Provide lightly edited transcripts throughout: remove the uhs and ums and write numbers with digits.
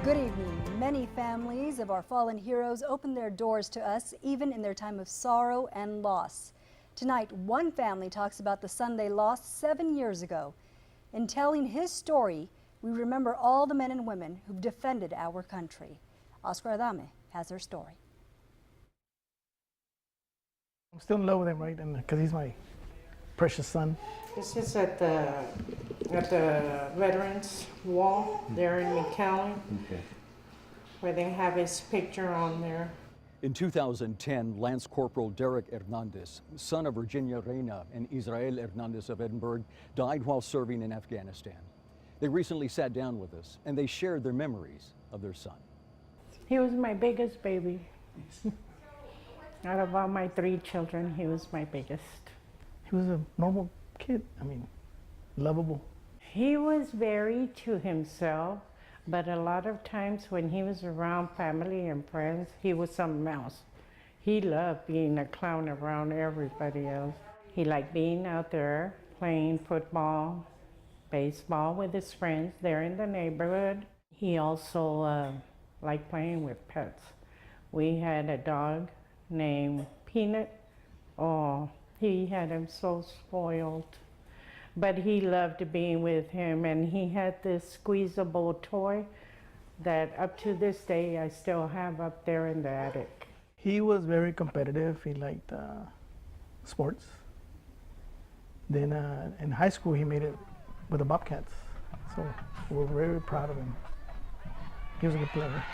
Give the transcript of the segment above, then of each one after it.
Good evening. Many families of our fallen heroes open their doors to us even in their time of sorrow and loss. Tonight, one family talks about the son they lost 7 years ago. In telling his story, we remember all the men and women who've defended our country. Oscar Adame has their story. I'm still in love with him, right? And because he's my precious son. This is at the Veterans Wall there in Recount, where they have his picture on there. In 2010, Lance Corporal Derek Hernandez, son of Virginia Reina and Israel Hernandez of Edinburgh, died while serving in Afghanistan. They recently sat down with us and they shared their memories of their son. He was my biggest baby. Out of all my 3 children, he was my biggest. He was a normal kid. I mean, lovable. He was very to himself, but a lot of times when he was around family and friends, he was something else. He loved being a clown around everybody else. He liked being out there playing football, baseball with his friends there in the neighborhood. He also liked playing with pets. We had a dog named Peanut. Oh, he had him so spoiled. But he loved being with him, and he had this squeezable toy that up to this day I still have up there in the attic. He was very competitive. He liked sports. Then in high school, he made it with the Bobcats. So we're very proud of him. He was a good player.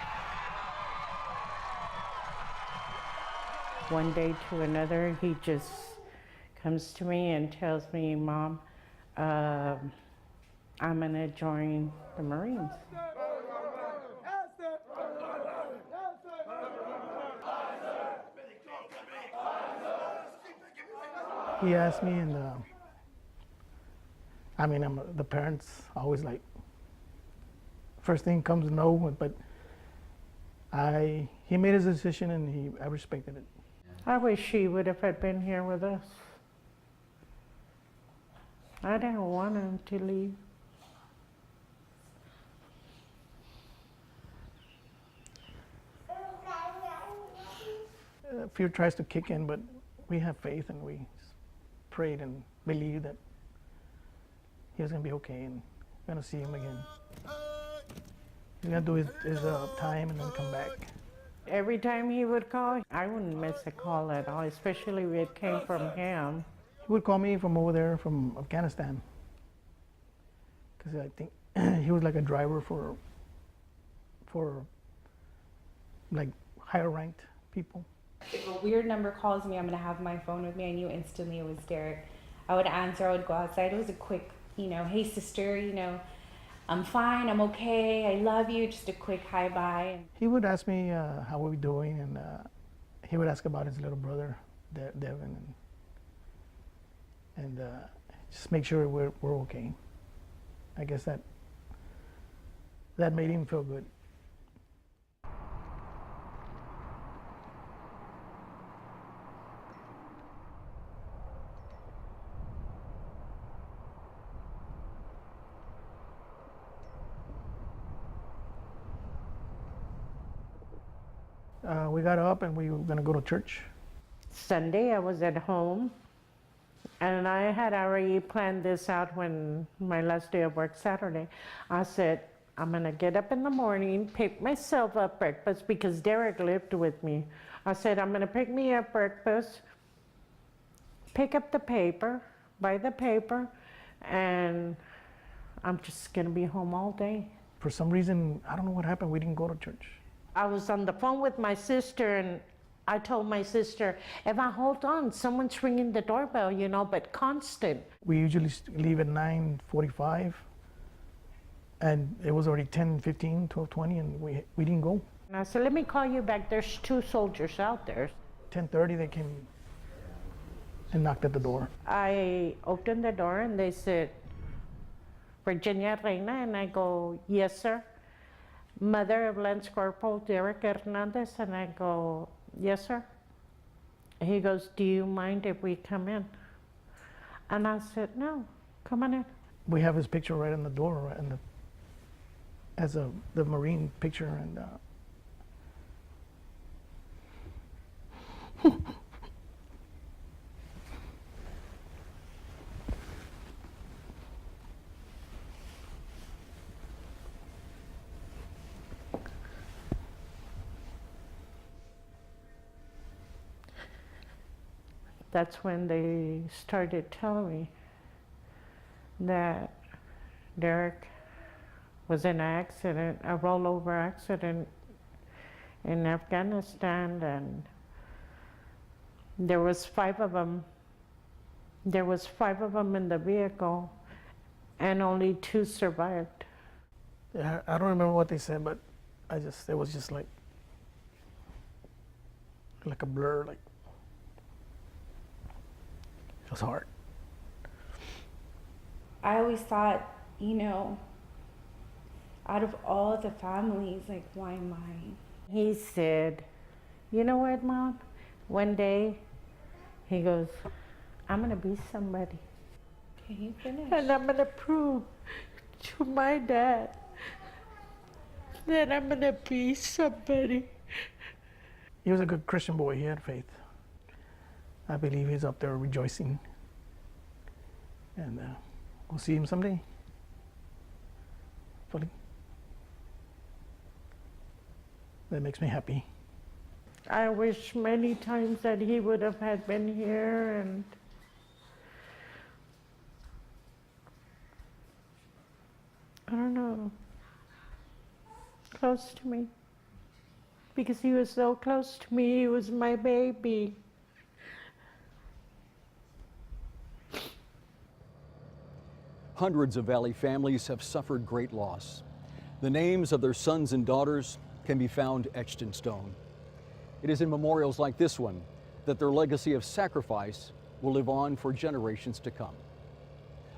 One day to another, he just comes to me and tells me, Mom, I'm gonna join the Marines. He asked me, and I mean, the parents always like, first thing comes no, but he made his decision and I respected it. I wish he would have been here with us. I didn't want him to leave. Fear tries to kick in, but we have faith and we prayed and believed that he was going to be okay and we're going to see him again. He's going to do his time and then come back. Every time he would call, I wouldn't miss a call at all, especially if it came from him. He would call me from over there, from Afghanistan, because I think he was like a driver for like higher ranked people. If a weird number calls me, I'm gonna have my phone with me. I knew instantly it was Derek. I would answer, I would go outside. It was a quick, hey sister, I'm fine, I'm okay, I love you, just a quick hi bye. He would ask me how we were doing, and he would ask about his little brother, Devin, and just make sure we're okay. I guess that made him feel good. We got up and we were going to go to church. Sunday I was at home, and I had already planned this out when my last day of work, Saturday. I said, I'm gonna get up in the morning, pick myself up breakfast, because Derek lived with me. I said, I'm gonna pick me up breakfast, pick up the paper, buy the paper, and I'm just gonna be home all day. For some reason, I don't know what happened, we didn't go to church. I was on the phone with my sister, and I told my sister, Eva, hold on, someone's ringing the doorbell, but constant. We usually leave at 9:45, and it was already 10:15, 12:20, and we didn't go. And I said, let me call you back, there's 2 soldiers out there. 10:30, they came and knocked at the door. I opened the door, and they said, Virginia Reina, and I go, yes, sir. Mother of Lance Corporal Derek Hernandez, and I go, yes, sir. He goes, do you mind if we come in? And I said, no, come on in. We have his picture right on the door, right in as the Marine picture, and that's when they started telling me that Derek was in an accident, a rollover accident in Afghanistan, and there was 5 of them. There was 5 of them in the vehicle, and only 2 survived. yeah, I don't remember what they said, but it was just like a blur, like it was hard. I always thought, you know, out of all the families, like, why mine? He said, you know what, Mom? One day, he goes, I'm gonna be somebody. Can you finish? And I'm gonna prove to my dad that I'm gonna be somebody. He was a good Christian boy. He had faith. I believe he's up there rejoicing, and we'll see him someday. Hopefully. That makes me happy. I wish many times that he would have had been here, and I don't know, close to me. Because he was so close to me, he was my baby. Hundreds of Valley families have suffered great loss. The names of their sons and daughters can be found etched in stone. It is in memorials like this one that their legacy of sacrifice will live on for generations to come.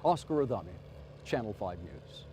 Oscar Adame, Channel 5 News.